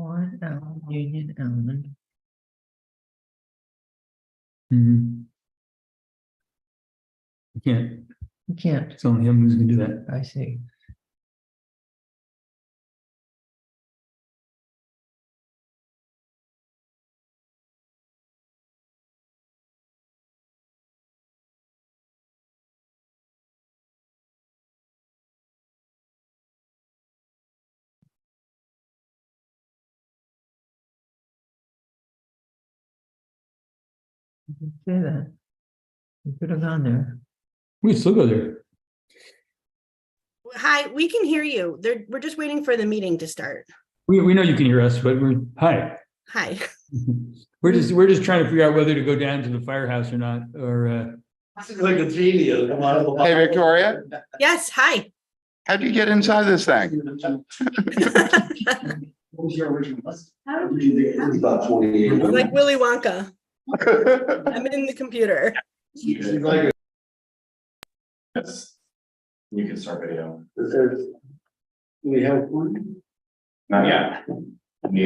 Warren Allen, Union Allen. You can't. You can't. It's only him who's gonna do that. I see. You can say that. You could have gone there. We still go there. Hi, we can hear you. We're just waiting for the meeting to start. We know you can hear us, but hi. Hi. We're just trying to figure out whether to go down to the firehouse or not, or This is like a genius. Come on. Hey, Victoria, Yes, hi. how'd you get inside this thing? What was your original? How did you think it was about 28? Like Willy Wonka. I'm in the computer. Like Yes. You can start video. do we have one? Not yet.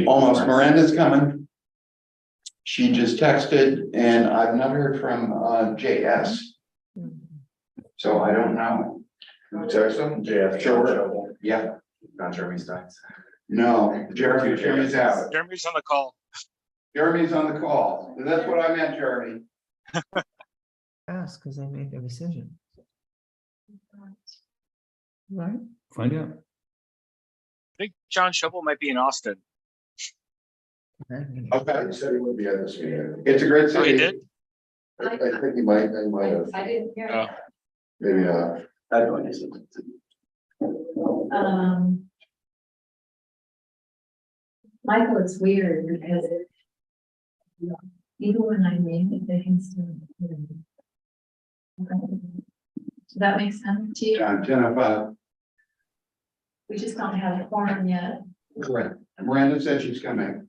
Almost, Miranda's coming. She just texted and I've not heard from JS, so I don't know. Sorry, something? JF. Sure. Yeah, Not Jeremy's dice. no, Jeremy's out. Jeremy's on the call. Jeremy's on the call. That's what I meant, Jeremy. Ask, because they made their decision. Right? find out. I think John Shovel might be in Austin. Okay. He said he would be at this meeting. It's a great Oh, he city. did? I think he might have, I didn't hear Oh. it. maybe not. I don't know. Michael, it's weird because even when I name it, they can still. Does that make sense to you? Jennifer, We just don't have a forum yet. correct. Miranda said she's coming.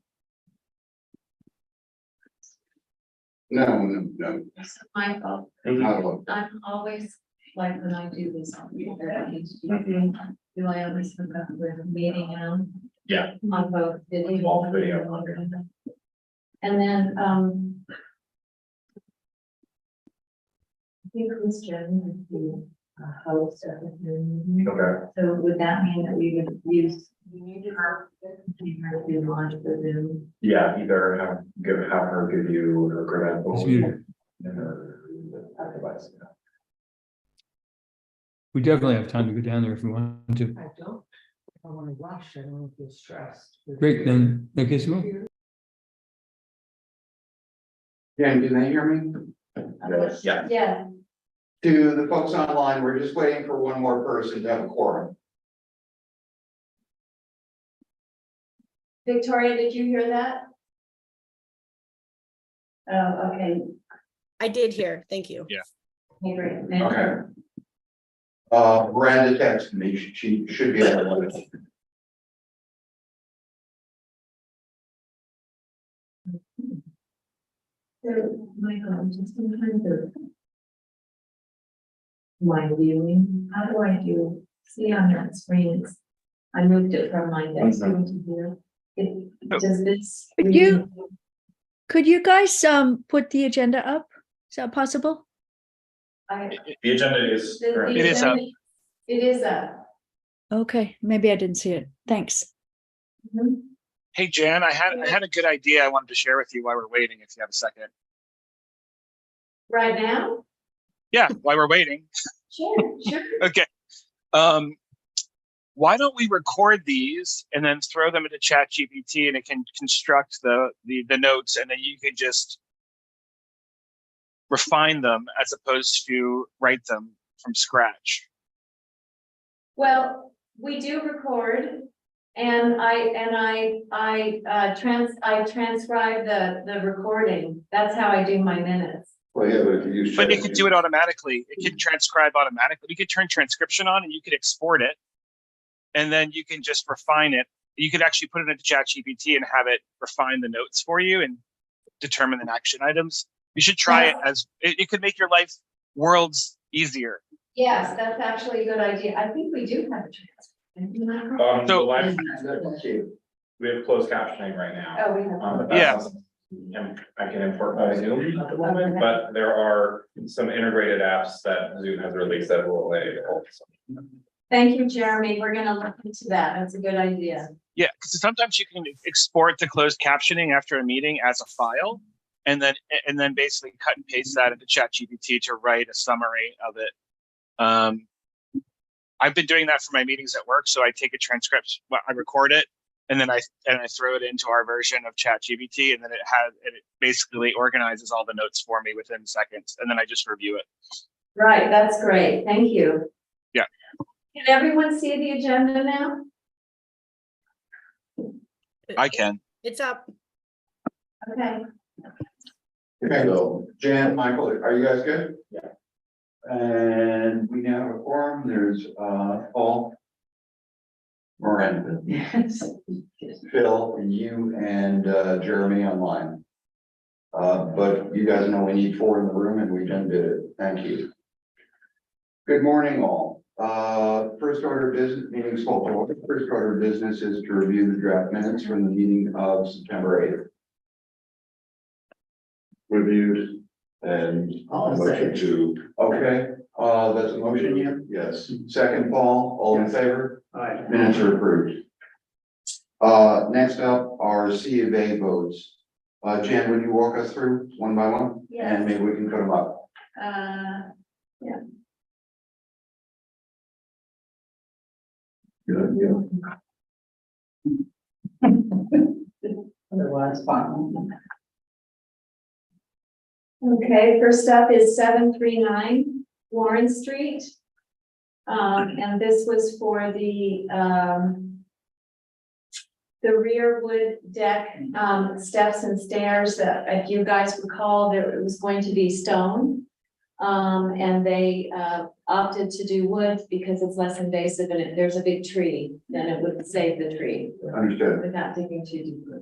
No. It's my fault. I'm always like when I do this. Do I always forget the meeting and Yeah. on both video? Both video. And then, I think Christian would be a host of the meeting. Okay. So would that mean that we would use? Her to launch the Zoom? Yeah, either have her give you her credentials. It's muted. And her device. We definitely have time to go down there if we want to. I don't. I want to rush. I don't want to feel stressed. Great, then, okay, so Jen, can they hear me? Yeah. Yeah. To the folks online, we're just waiting for one more person to have a quorum. Victoria, did you hear that? Oh, okay. I did hear. Thank you. Yeah. Okay, great. Okay. Miranda texted me, she should be able to. So, Michael, I'm just in terms of my viewing, how do I do, see on that screen, I moved it from my desk to here. Does this? Could you guys put the agenda up? Is that possible? The agenda is. It is up. It is up. Okay, maybe I didn't see it. Thanks. Mhm. Hey, Jan, I had a good idea I wanted to share with you while we're waiting, if you have a second. Right now? Yeah, while we're waiting. Sure. Okay. Why don't we record these and then throw them into ChatGPT and it can construct the notes, and then you can just refine them as opposed to write them from scratch. Well, we do record, and I transcribe the recording. That's how I do my minutes. Well, yeah, but if you use. But it could do it automatically. It can transcribe automatically. You could turn transcription on and you could export it, and then you can just refine it. You could actually put it into ChatGPT and have it refine the notes for you and determine the action items. You should try it, as it could make your life worlds easier. Yes, that's actually a good idea. I think we do have a transcript. So- We have closed captioning right now. Oh, we have. But that's Yeah. not something I can import by Zoom at the moment, Okay. but there are some integrated apps that Zoom has released that will enable. Thank you, Jeremy. We're gonna look into that. That's a good idea. Yeah, because sometimes you can export the closed captioning after a meeting as a file, and then basically cut and paste that into ChatGPT to write a summary of it. I've been doing that for my meetings at work. So I take a transcript, I record it, and then I throw it into our version of ChatGPT, and then it basically organizes all the notes for me within seconds, and then I just review it. Right, that's great. Thank you. Yeah. Can everyone see the agenda now? I can. It's up. Okay. Okay, so Jan, Michael, are you guys good? Yeah. And we now have a forum. There's Paul, Miranda, Yes. Phil, and you, and Jeremy online. But you guys know we need 4 in the room, and we done did it. Thank you. Good morning, all. First order of business, meeting is called to order. First order of business is to review the draft minutes from the meeting of September 8th. Reviewed and motion to. Okay, that's a motion, yeah? Yes. Second, Paul, all in favor? Aye. Minutes are approved. Next up are C of A votes. Jan, would you walk us through one by one? Yes. And maybe we can put them up. Yeah. Good, Otherwise, fine. Okay, first up is 739 Warren Street. And this was for the rear wood deck, steps and stairs that, if you guys recall, there it was going to be stone. And they opted to do wood because it's less invasive and there's a big tree, then it would save the tree Understood. without digging too deeply.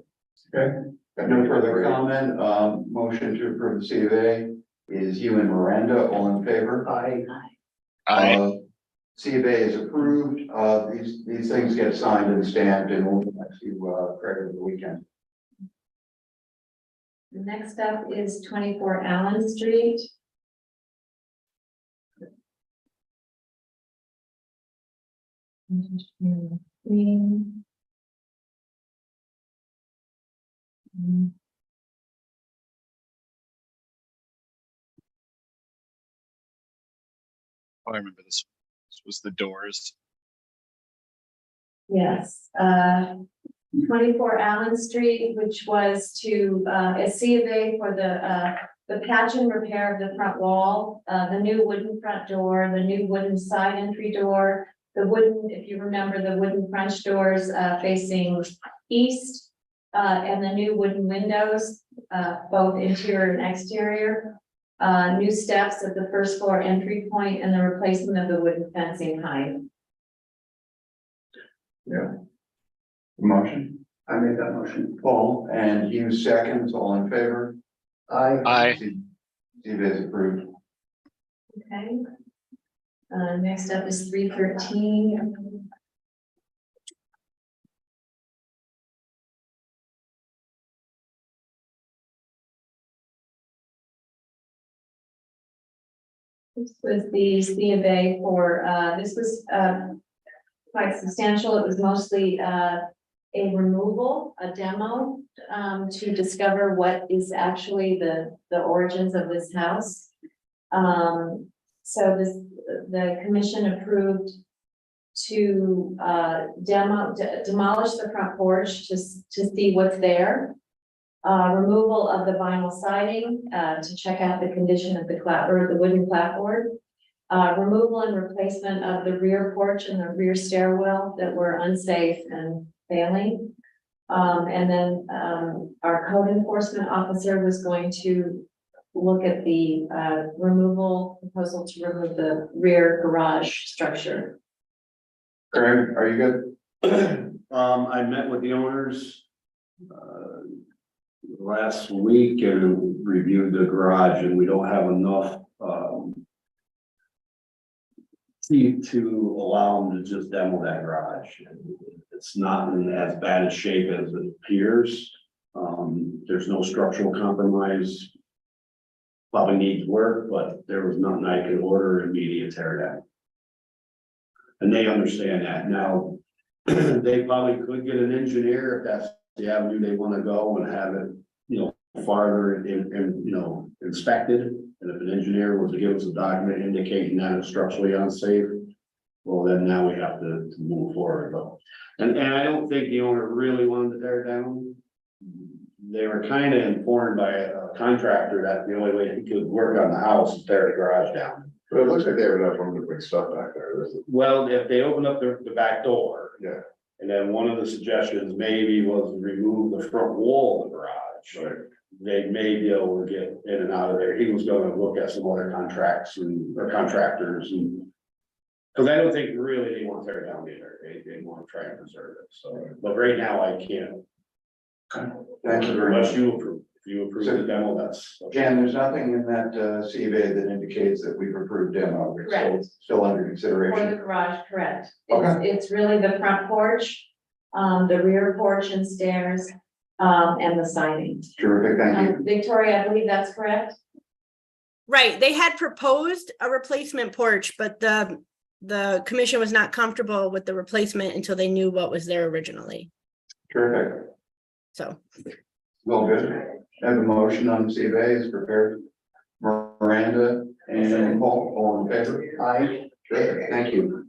Okay. Got no further comment. Motion to approve the C of A is you and Miranda, all in favor? Aye. C of A is approved. These things get signed and stamped and we'll get to Craig over the weekend. Next up is 24 Allen Street. Oh, I remember this. This was the doors. Yes, 24 Allen Street, which was to, a C of A for the patch and repair of the front wall, the new wooden front door, the new wooden side entry door, the wooden, if you remember, the wooden French doors, facing east, and the new wooden windows, both interior and exterior. New steps at the first floor entry point and the replacement of the wooden fencing height. Yeah. Motion? I made that motion. Paul, and you seconds, all in favor? Aye. C of A is approved. Okay. Next up is 313. This was the C of A for, this was quite substantial. It was mostly a removal, a demo, to discover what is actually the origins of this house. So the commission approved to demolish the front porch to see what's there. Removal of the vinyl siding to check out the condition of the wooden clapboard. Removal and replacement of the rear porch and the rear stairwell that were unsafe and failing. And then our code enforcement officer was going to look at the proposal to remove the rear garage structure. Craig, are you good? I met with the owners last week and reviewed the garage, and we don't have enough see to allow them to just demo that garage. It's not in as bad a shape as it appears. There's no structural compromise. Probably needs work, but there was nothing I could order immediate tear down. And they understand that now. They probably could get an engineer if that's the avenue they want to go and have it, you know, farther and, you know, inspected. And if an engineer was to give us a document indicating that it's structurally unsafe, well, then now we have to move forward. But, and I don't think the owner really wanted to tear it down. They were kind of informed by a contractor that the only way he could work on the house is tear the garage down. But it looks like they have enough room to bring stuff back there. Well, if they open up the back door. Yeah. And then one of the suggestions maybe was to remove the front wall of the garage. Right. They may be able to get in and out of there. He was gonna look at some other contracts or contractors and. Cause I don't think really they want to tear it down either. They want to try and preserve it. So, but right now I can't. Thank you very much. Unless you approve, if you approve the demo, that's. Jan, there's nothing in that C of A that indicates that we've approved demo. It's Correct. still under For the consideration. garage, correct. Okay. It's really the front porch, the rear porch and stairs, and the siding. Terrific, thank you. Victoria, I believe that's correct? Right, they had proposed a replacement porch, but the commission was not comfortable with the replacement until they knew what was there originally, Terrific. so. Well, good. I have a motion on C of A is prepared. Miranda and Paul, all in favor? Aye. Terrific, thank you.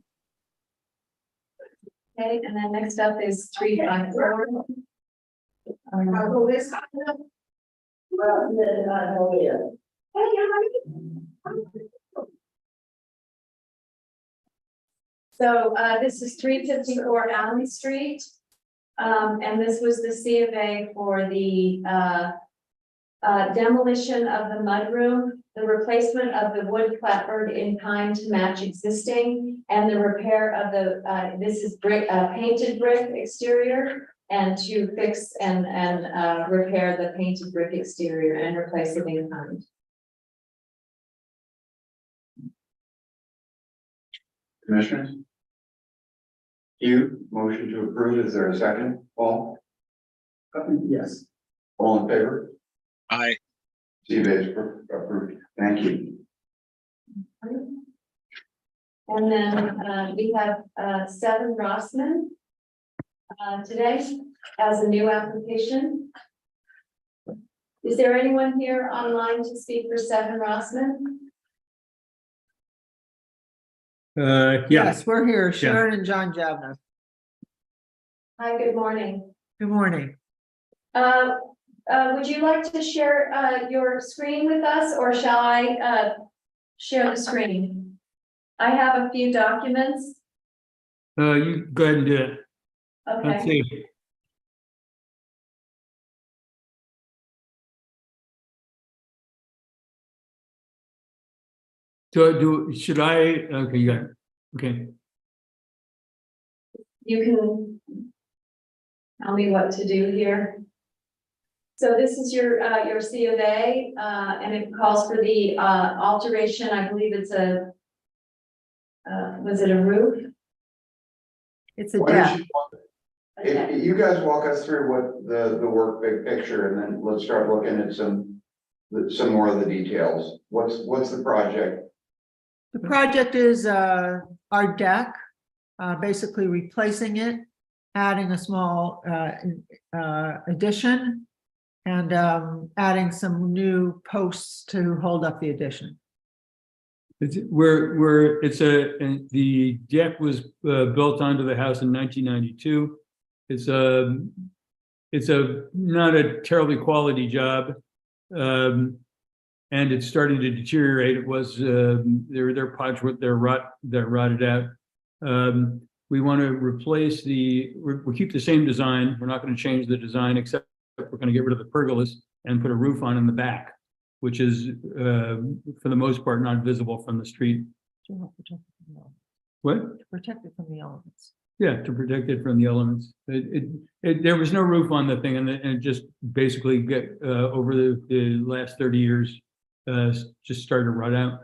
Okay, and then next up is 354. So this is 354 Allen Street. And this was the C of A for the demolition of the mudroom, the replacement of the wood clapboard in kind to match existing, and the repair of the, this is brick, painted brick exterior, and to fix and repair the painted brick exterior and replace it in kind. Commissioners? Hugh, motion to approve. Is there a second? Paul? Yes. All in favor? Aye. C of A is approved. Thank you. And then we have 7 Rossman today as a new application. Is there anyone here online to speak for 7 Rossman? Yeah, Yes, we're here, Sharon and John Javna. Hi, good morning. Good morning. Would you like to share your screen with us, or shall I share the screen? I have a few documents. you go ahead and do it. Let's Okay, see. Should I, okay, you got it. Okay. you can tell me what to do here. So this is your C of A, and it calls for the alteration. I believe it's a was it a roof? It's a Why don't deck. If you guys walk us through what the work big picture, and then let's start looking at some more of the details. What's the project? The project is our deck, basically replacing it, adding a small addition, and adding some new posts to hold up the addition. The deck was built onto the house in 1992. It's not a terribly quality job. And it's starting to deteriorate. It was their parts they're rotted out. We want to replace we keep the same design. We're not going to change the design, except we're going to get rid of the pergolas and put a roof on in the back, which is for the most part not visible from the street. What? To protect it from the elements. Yeah, to protect it from the elements. There was no roof on the thing, and it just basically get over the last 30 years just started to rot out.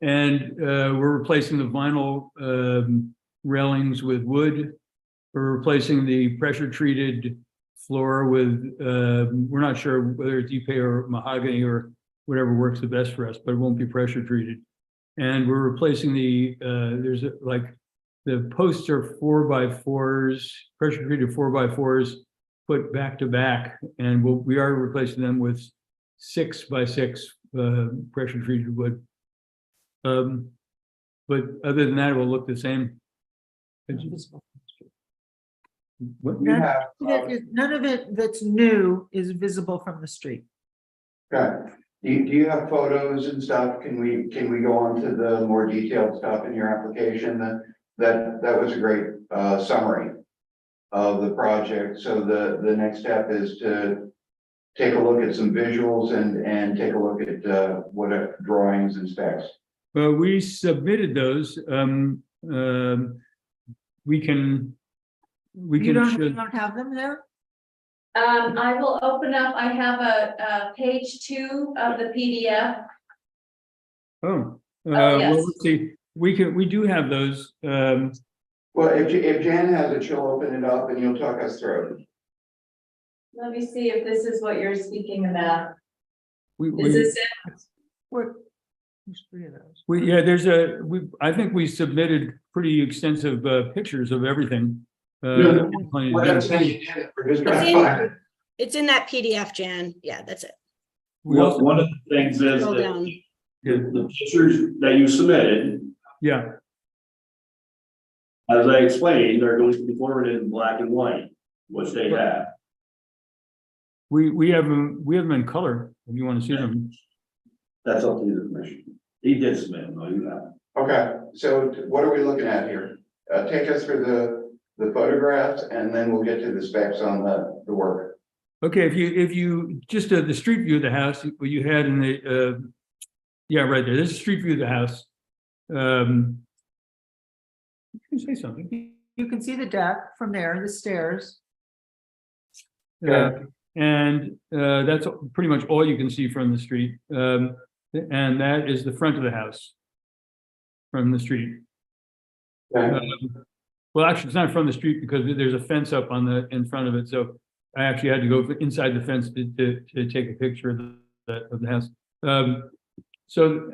And we're replacing the vinyl railings with wood. We're replacing the pressure treated floor with, we're not sure whether it's Ipe or mahogany or whatever works the best for us, but it won't be pressure treated. And we're replacing the, the posts are 4x4s, pressure treated 4x4s put back to back. And we are replacing them with 6x6 pressure treated wood. But other than that, it will look the same. What? You have, None of it that's new is visible from the street. okay. Do you have photos and stuff? Can we go on to the more detailed stuff in your application? That was a great summary of the project. So the next step is to take a look at some visuals and take a look at what drawings and specs. We submitted those. We can You don't have them there? I will open up, I have a page 2 of the PDF. Oh, yes. well, let's see. We do have those. Well, if Jan has it, she'll open it up and you'll talk us through it. Let me see if this is what you're speaking about. Is We, this it? There's 3 of those. yeah, I think we submitted pretty extensive pictures of everything. Yeah. Plenty to What do. I'm saying, we're just gonna find it. It's in that PDF, Jan. Yeah, that's it. We also, One of the things is Scroll that down. the pictures that you submitted, yeah, as I explained, are going to be forwarded in black and white, which they have. we have them in color if you want to see them. That's up to the commission. He did submit them, though, you have. Okay, so what are we looking at here? Take us through the photographs and then we'll get to the specs on the work. Okay, if you just the street view of the house, what you had in the yeah, right there. This is street view of the house. You can say something. You can see the deck from there, the stairs. And that's pretty much all you can see from the street. And that is the front of the house from the street. Okay. Well, actually, it's not from the street because there's a fence up in front of it. So I actually had to go inside the fence to take a picture of the house. So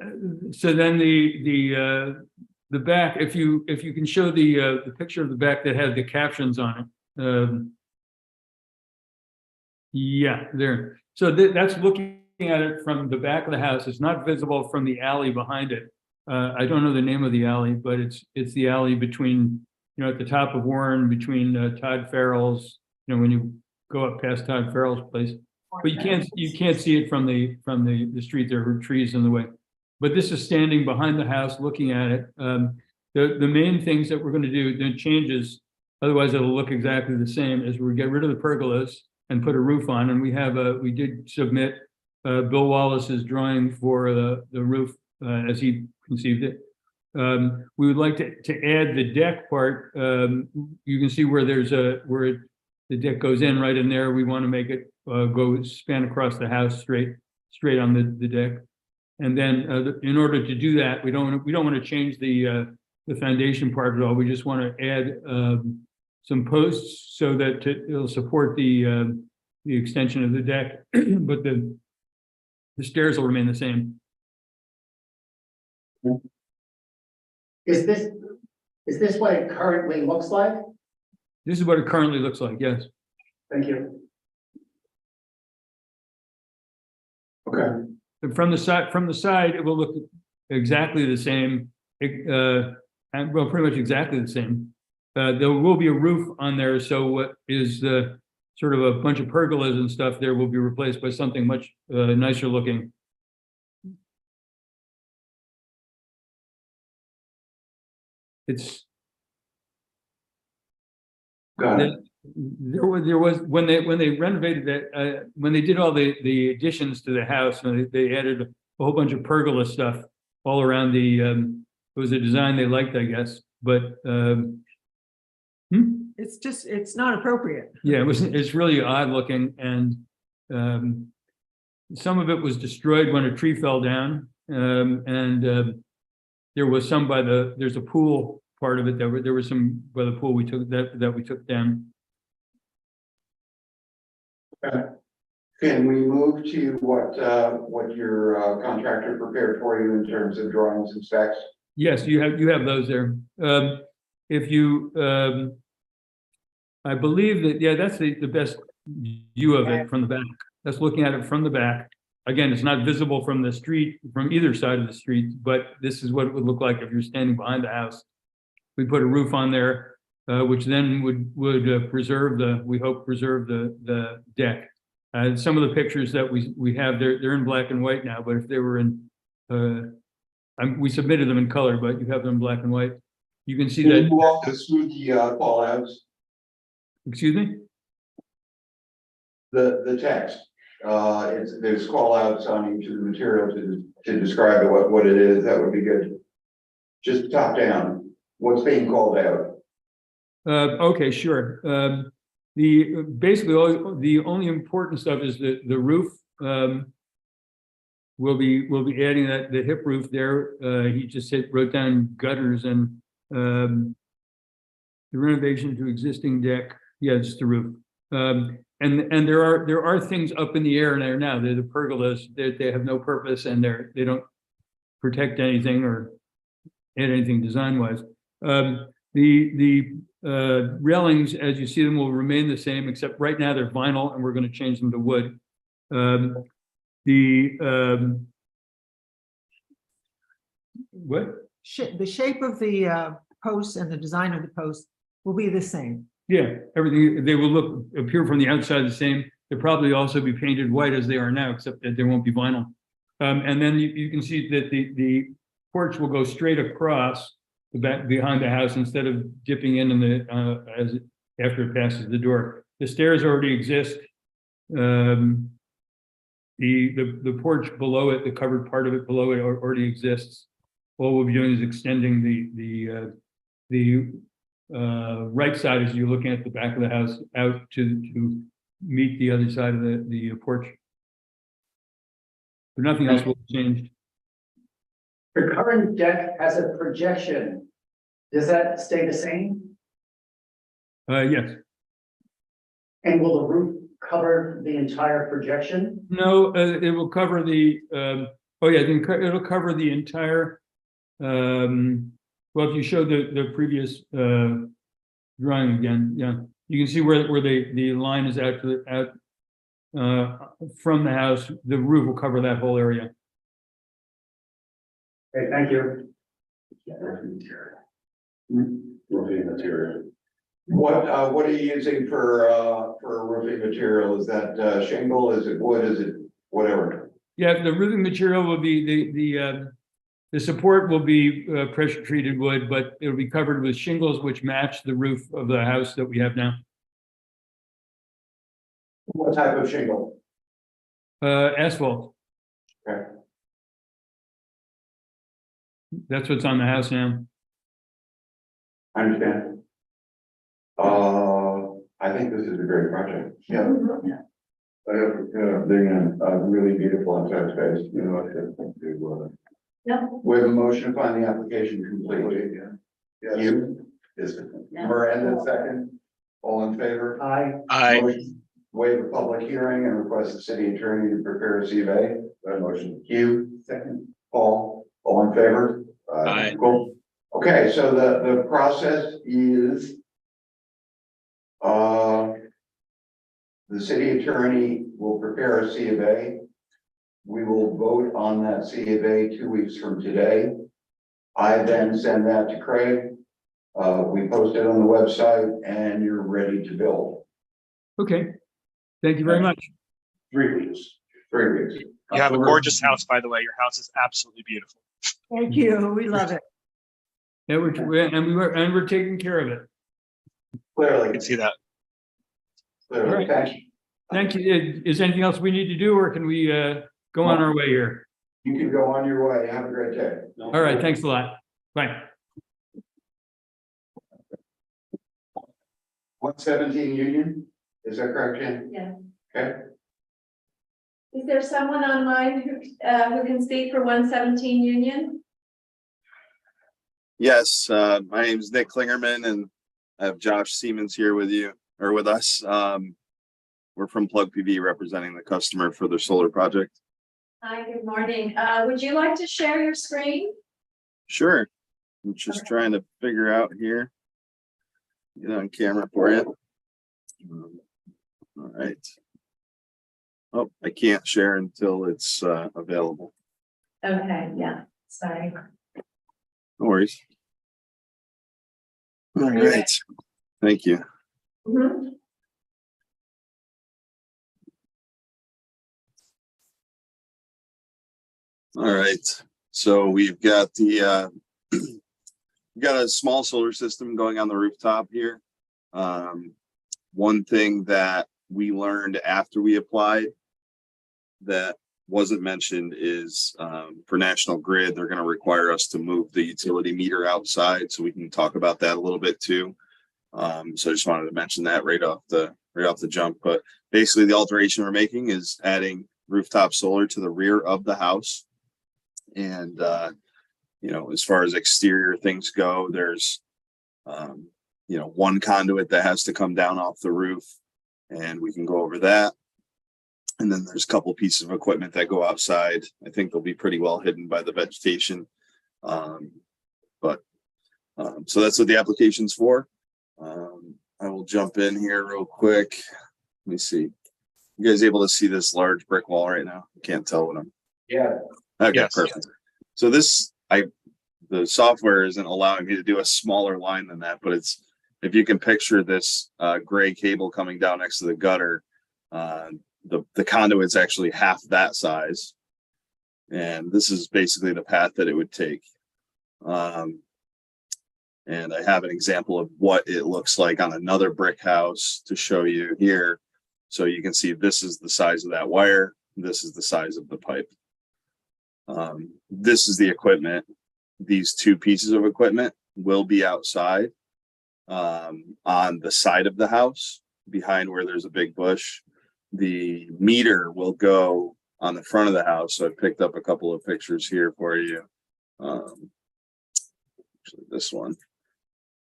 then the back, if you can show the picture of the back that had the captions on it. Yeah, there. So that's looking at it from the back of the house. It's not visible from the alley behind it. I don't know the name of the alley, but it's the alley between, at the top of Warren, between Todd Farrell's, when you go up past Todd Farrell's place. But you can't see it from the street. There are trees in the way. But this is standing behind the house looking at it. The main things that we're going to do, the changes, otherwise it'll look exactly the same, is we get rid of the pergolas and put a roof on. And we did submit Bill Wallace's drawing for the roof as he conceived it. We would like to add the deck part. You can see where the deck goes in right in there. We want to make it go span across the house straight on the deck. And then in order to do that, we don't want to change the foundation part at all. We just want to add some posts so that it'll support the extension of the deck, but the stairs will remain the same. Is this what it currently looks like? This is what it currently looks like, yes. Thank you. Okay. And from the side, it will look exactly the same, and well, pretty much exactly the same. There will be a roof on there, so what is sort of a bunch of pergolas and stuff there will be replaced by something much nicer looking. It's Got it. there was when they renovated that when they did all the additions to the house, and they added a whole bunch of pergola stuff all around the it was a design they liked, I guess, but It's not appropriate. yeah, it's really odd looking, and some of it was destroyed when a tree fell down, and there was some there's a pool part of it, there was some by the pool we took, that we took down. Can we move to what your contractor prepared for you in terms of drawings and specs? Yes, you have those there. If you, I believe that, yeah, that's the best view of it from the back. That's looking at it from the back. Again, it's not visible from the street, from either side of the street, but this is what it would look like if you're standing behind the house. We put a roof on there, which then would preserve we hope preserve the deck. Some of the pictures that we have, they're in black and white now, but if they were in, we submitted them in color, but you have them in black and white. You can see Can that. you walk us through the call outs, Excuse me? the text? There's call outs on each of the materials to describe what it is. That would be good. Just top down, what's being called out? Okay, sure. Basically the only important stuff is the roof. We'll be adding the hip roof there. He just wrote down gutters and the renovation to existing deck. Yeah, just the roof. And there are things up in the air there now. They're the pergolas. They have no purpose and they don't protect anything or add anything design wise. The railings, as you see them, will remain the same, except right now they're vinyl and we're going to change them to wood. What? The shape of the posts and the design of the posts will be the same. Yeah, everything, they will appear from the outside the same. They'll probably also be painted white as they are now, except that there won't be vinyl. And then you can see that the porch will go straight across the back behind the house instead of dipping in after it passes the door. The stairs already exist. The porch below it, the covered part of it below it already exists. All we'll be doing is extending the right side as you're looking at the back of the house out to meet the other side of the porch. But nothing else will change. The current deck has a projection. Does that stay the same? Yes. And will the roof cover the entire projection? No, it will cover it'll cover the entire, well, if you show the previous drawing again, yeah, you can see where the line is out from the house. The roof will cover that whole area. Okay, thank you. Roofing material. What are you using for roofing material? Is that shingle? Is it wood? Is it whatever? Yeah, the roofing material will be the support will be pressure treated wood, but it'll be covered with shingles which match the roof of the house that we have now. What type of shingle? Asphalt. Okay. That's what's on the house now. I understand. I think this is a great project. Yeah. They're really beautiful inside space. You know, I think they will. Yeah. We have a motion to find the application complete. Yeah. You? Is Miranda second? All in favor? Aye. Motion, waive a public hearing and request the city attorney to prepare a CVA. That motion. Hugh, second. Paul, all in favor? Aye. Cool. Okay, so the process is the city attorney will prepare a C of A. We will vote on that C of A 2 weeks from today. I then send that to Craig. We post it on the website and you're ready to build. Okay. Thank you very much. 3 weeks. 3 weeks. You have a gorgeous house, by the way. Your house is absolutely beautiful. Thank you. We love it. Yeah, we're taking care of it. I Clearly. can see that. Clearly. All right. Thank you. Thank you. Is anything else we need to do, or can we go on our way here? You can go on your way. Have a great day. All right. Thanks a lot. Bye. 117 Union, is that correct, Jen? Yeah. Okay. Is there someone online who can speak for 117 Union? Yes, my name is Nick Klingerman and I have Josh Siemens here with you or with us. We're from Plug PV representing the customer for their solar project. Hi, good morning. Would you like to share your screen? Sure. I'm just trying to figure out here. Get on camera for you. All right. Oh, I can't share until it's available. Okay, yeah, sorry. No worries. All right. Thank you. Mhm. All right. So we've got the we've got a small solar system going on the rooftop here. One thing that we learned after we applied that wasn't mentioned is for National Grid, they're going to require us to move the utility meter outside, so we can talk about that a little bit too. So I just wanted to mention that right off the jump. But basically, the alteration we're making is adding rooftop solar to the rear of the house. And you know, as far as exterior things go, there's you know, one conduit that has to come down off the roof, and we can go over that. And then there's a couple pieces of equipment that go outside. I think they'll be pretty well hidden by the vegetation. So that's what the application's for. I will jump in here real quick. Let me see. You guys able to see this large brick wall right now? I can't tell what I'm. Yeah. Okay, Yes. perfect. So the software isn't allowing me to do a smaller line than that, but it's, if you can picture this gray cable coming down next to the gutter, the conduit's actually half that size. And this is basically the path that it would take. And I have an example of what it looks like on another brick house to show you here. So you can see this is the size of that wire. This is the size of the pipe. This is the equipment. These two pieces of equipment will be outside on the side of the house behind where there's a big bush. The meter will go on the front of the house. So I picked up a couple of pictures here for you. Actually, this one.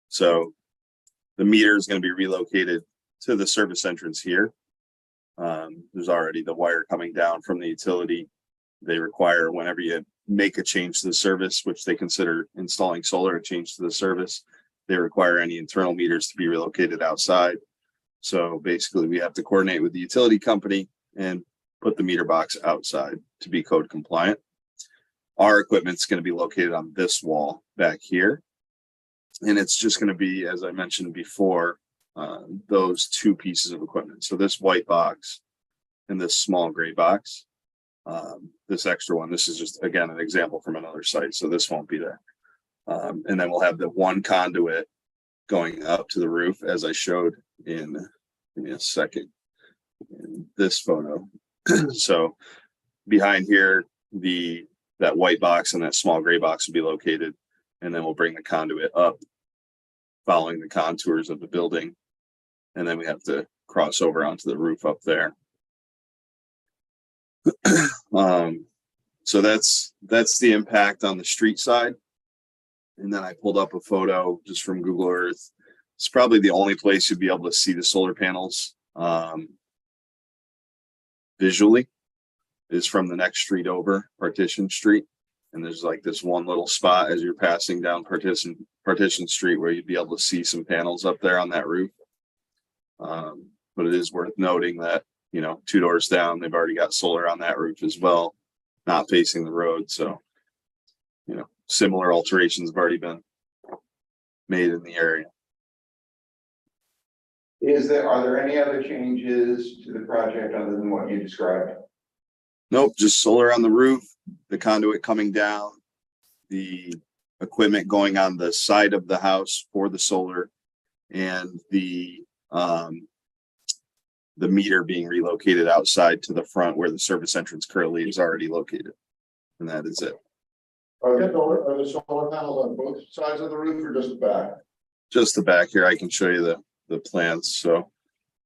So the meter is going to be relocated to the service entrance here. There's already the wire coming down from the utility. They require, whenever you make a change to the service, which they consider installing solar, a change to the service, they require any internal meters to be relocated outside. So basically we have to coordinate with the utility company and put the meter box outside to be code compliant. Our equipment's going to be located on this wall back here. And it's just going to be, as I mentioned before, those two pieces of equipment. So this white box and this small gray box, this extra one, this is just, again, an example from another site. So this won't be there. And then we'll have the one conduit going up to the roof, as I showed in, give me a second, in this photo. So behind here, that white box and that small gray box will be located. And then we'll bring the conduit up, following the contours of the building. And then we have to cross over onto the roof up there. So that's the impact on the street side. And then I pulled up a photo just from Google Earth. It's probably the only place you'd be able to see the solar panels visually, is from the next street over, Partition Street. And there's like this one little spot as you're passing down Partition Street where you'd be able to see some panels up there on that roof. But it is worth noting that, you know, 2 doors down, they've already got solar on that roof as well, not facing the road. So, you know, similar alterations have already been made in the area. Are there any other changes to the project other than what you described? Nope, just solar on the roof, the conduit coming down, the equipment going on the side of the house for the solar, and the meter being relocated outside to the front where the service entrance currently is already located. And that is it. Are the solar panels on both sides of the roof or just the back? Just the back here. I can show you the plans. So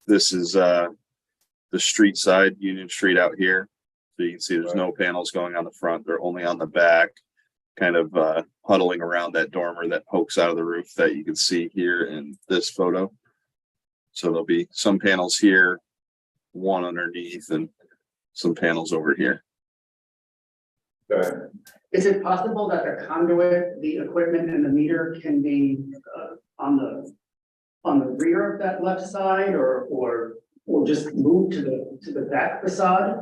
this is the street side, Union Street out here. So you can see there's no panels going on the front. They're only on the back. kind of huddling around that dormer that pokes out of the roof that you can see here in this photo. So there'll be some panels here, one underneath, and some panels over here. Is it possible that the conduit, the equipment and the meter can be on the rear of that left side or just move to the back facade?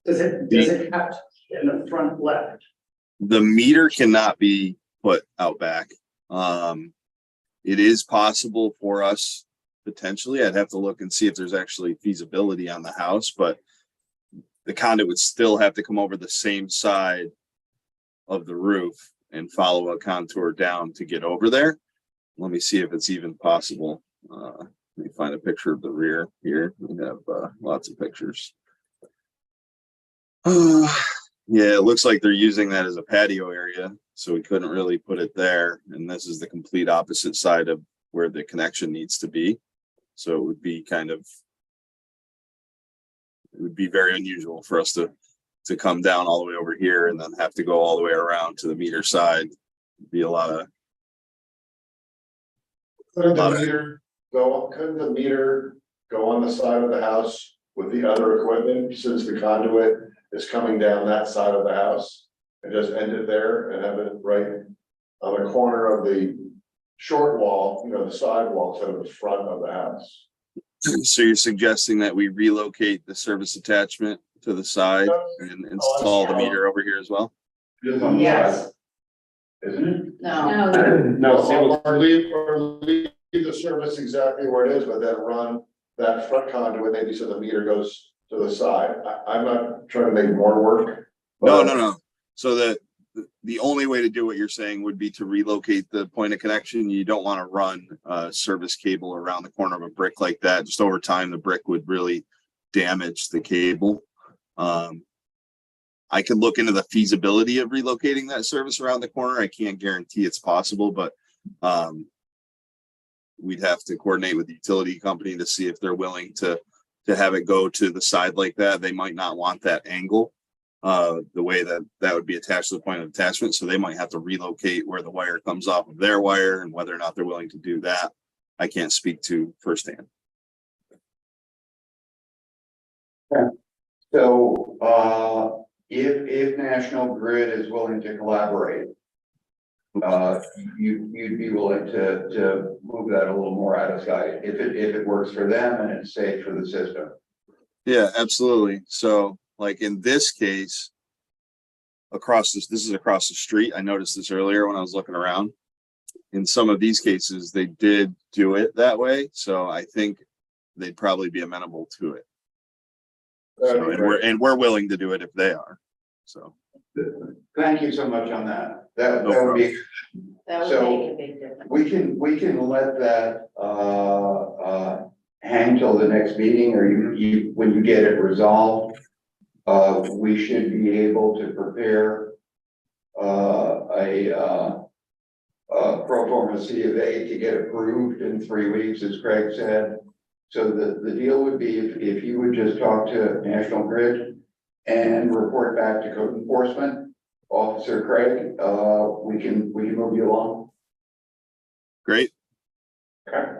Does it have to be in the front left? The meter cannot be put out back. It is possible for us potentially. I'd have to look and see if there's actually feasibility on the house, but the conduit would still have to come over the same side of the roof and follow a contour down to get over there. Let me see if it's even possible. Let me find a picture of the rear here. We have lots of pictures. Yeah, it looks like they're using that as a patio area, so we couldn't really put it there. And this is the complete opposite side of where the connection needs to be. So it would be it would be very unusual for us to come down all the way over here and then have to go all the way around to the meter side. It'd be a lot of. Couldn't the meter go on the side of the house with the other equipment, since the conduit is coming down that side of the house? And just end it there and have it right on the corner of the short wall, the side wall instead of the front of the house? So you're suggesting that we relocate the service attachment to the side and install the meter over here as well? Just on the side, isn't it? No. No, or leave the service exactly where it is, but then run that front conduit maybe so the meter goes to the side. I'm not trying to make more work. No. So the only way to do what you're saying would be to relocate the point of connection. You don't want to run a service cable around the corner of a brick like that. Just over time, the brick would really damage the cable. I could look into the feasibility of relocating that service around the corner. I can't guarantee it's possible, but we'd have to coordinate with the utility company to see if they're willing to have it go to the side like that. They might not want that angle, the way that would be attached to the point of attachment. So they might have to relocate where the wire comes off of their wire, and whether or not they're willing to do that, I can't speak to firsthand. So, if National Grid is willing to collaborate, you'd be willing to move that a little more out of sight if it works for them and it's safe for the system. Yeah, absolutely. So like in this case, this is across the street. I noticed this earlier when I was looking around. In some of these cases, they did do it that way. So I think they'd probably be amenable to it. So, and we're willing to do it if they are. So Thank you so much on that. That No would be. That would So, make a big difference. We can let that hang till the next meeting, or you when you get it resolved. We should be able to prepare a pro forma C of A to get approved in 3 weeks, as Craig said. So the deal would be if you would just talk to National Grid and report back to Code Enforcement Officer Craig, we can move you along. great. Okay.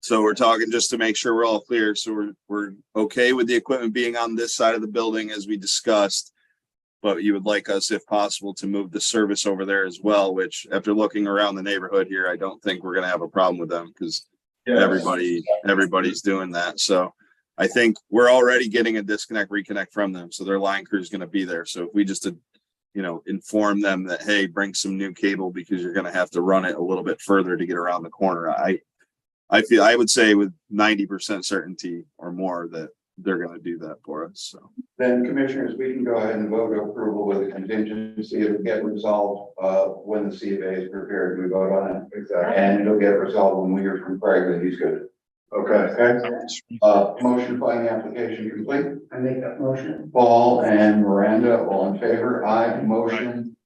So we're talking just to make sure we're all clear. So we're okay with the equipment being on this side of the building as we discussed, but you would like us, if possible, to move the service over there as well, which after looking around the neighborhood here, I don't think we're going to have a problem with them because everybody's doing that. So I think we're already getting a disconnect reconnect from them. So their line crew is going to be there. So if we just, inform them that, hey, bring some new cable because you're going to have to run it a little bit further to get around the corner. I would say with 90% certainty or more that they're going to do that for us. So Then commissioners, we can go ahead and vote approval with a contingency. It'll get resolved when the C of A is prepared. We vote on it. Exactly. And it'll get resolved when we hear from Craig that he's good. Okay. Motion finding application complete. I make that motion. Paul and Miranda, all in favor? Aye. Motion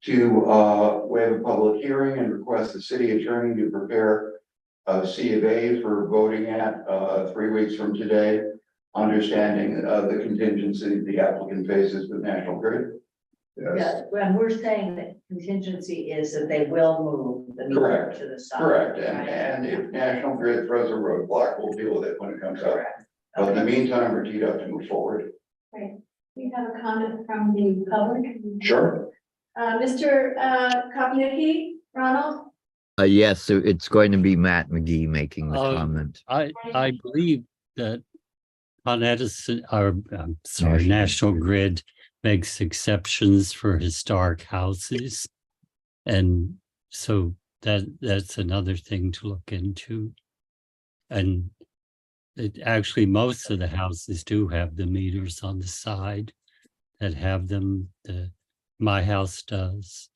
to waive a public hearing and request the city attorney to prepare a C of A for voting at 3 weeks from today, understanding the contingency the applicant faces with National Grid. Yes, when we're saying that contingency is that they will move the meter Correct. to the side. Correct, right? and if National Grid throws a roadblock, we'll deal with it when it comes up. Correct. But in the meantime, we're teed up to move forward. We have a comment from the public. Sure. Mr. Kopnicki, Ronald? Yes, so it's going to be Matt McGee making the Uh, comment. I believe that Con Edison, or I'm sorry, National Grid makes exceptions for historic houses. And so that's another thing to look into. And it actually, most of the houses do have the meters on the side that have them. My house does.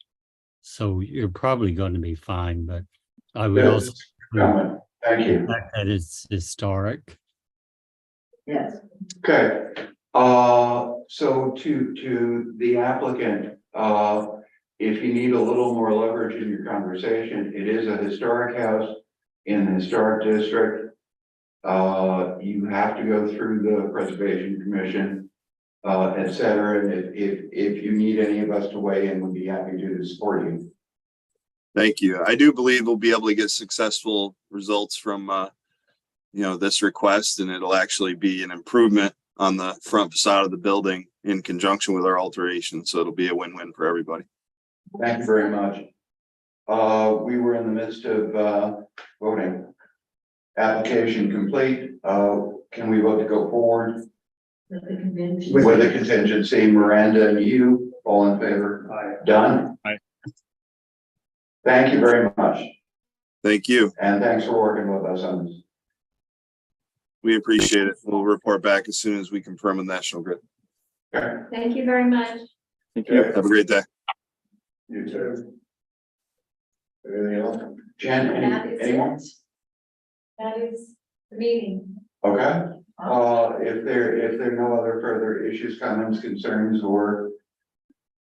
So you're probably going to be fine, but I would Good. also Comment. Thank you. that it's historic. Yes. Okay, so to the applicant, if you need a little more leverage in your conversation, it is a historic house in the historic district. You have to go through the Preservation Commission, et cetera, and if you need any of us to weigh in, we'd be happy to support you. Thank you. I do believe we'll be able to get successful results from, this request, and it'll actually be an improvement on the front facade of the building in conjunction with our alteration. So it'll be a win-win for everybody. Thank you very much. We were in the midst of voting. Application complete. Can we vote to go forward? With the convention. With the contingency, Miranda and you, all in favor? Aye. Done? Aye. Thank you very much, Thank you. and thanks for working with us on this. We appreciate it. We'll report back as soon as we confirm with National Grid. Okay. Thank you very much. Thank you. Have a great day. you too. Anything else? Jen, That is anyone? it. That is the meeting. Okay, if there are no other further issues, comments, concerns, or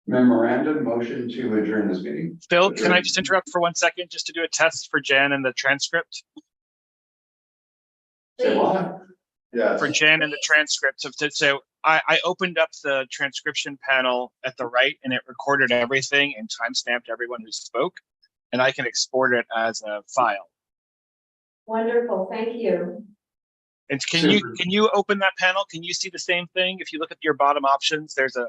memorandum, motion to adjourn this meeting. Phil, can I just interrupt for 1 second just to do a test for Jen and the transcript? Say what? Yes. For Jen and the transcript. So I opened up the transcription panel at the right and it recorded everything and timestamped everyone who spoke. And I can export it as a file. Wonderful, thank you. And Super. can you open that panel? Can you see the same thing? If you look at your bottom options, there's a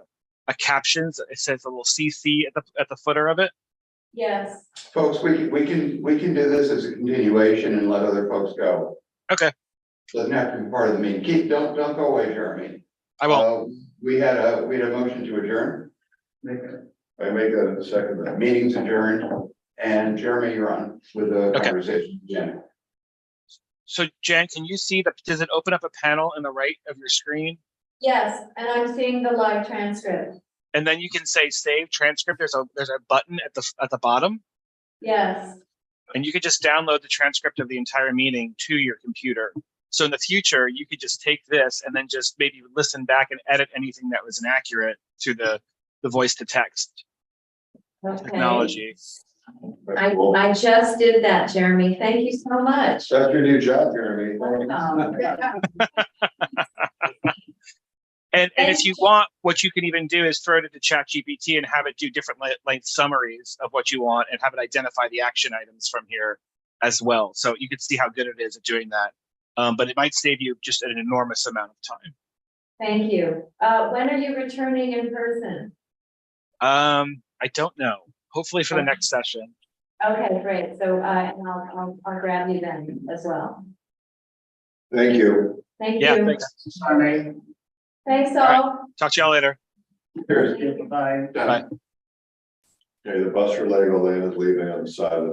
captions. It says a little CC at the footer of it. Yes. Folks, we can do this as a continuation and let other folks go. Okay. Doesn't have to be part of the meeting. Don't go away, Jeremy. I won't. We had a motion to adjourn. I make that in a second. Then. Meeting's adjourned, and Jeremy, you're on with the Okay. conversation. Jen. So Jen, can you see does it open up a panel in the right of your screen? Yes, and I'm seeing the live transcript. And then you can say save transcript. There's a button at the bottom. Yes. And you could just download the transcript of the entire meeting to your computer. So in the future, you could just take this and then just maybe listen back and edit anything that was inaccurate to the voice to text Okay. technology. I just did that, Jeremy. Thank you so much. That's your new job, Jeremy. And if you want, what you can even do is throw it into ChatGPT and have it do different length summaries of what you want and have it identify the action items from here as well. So you can see how good it is at doing that. But it might save you just an enormous amount of time. Thank you. When are you returning in person? I don't know. Hopefully for the next session. Okay, great. So I'll grab you then as well. Thank you. Thank Yeah, you. thanks. Sorry. Thanks All right. all. Talk to y'all later. Cheers. Bye. Done. Bye. Okay, the bus for Legoland is leaving on the side of the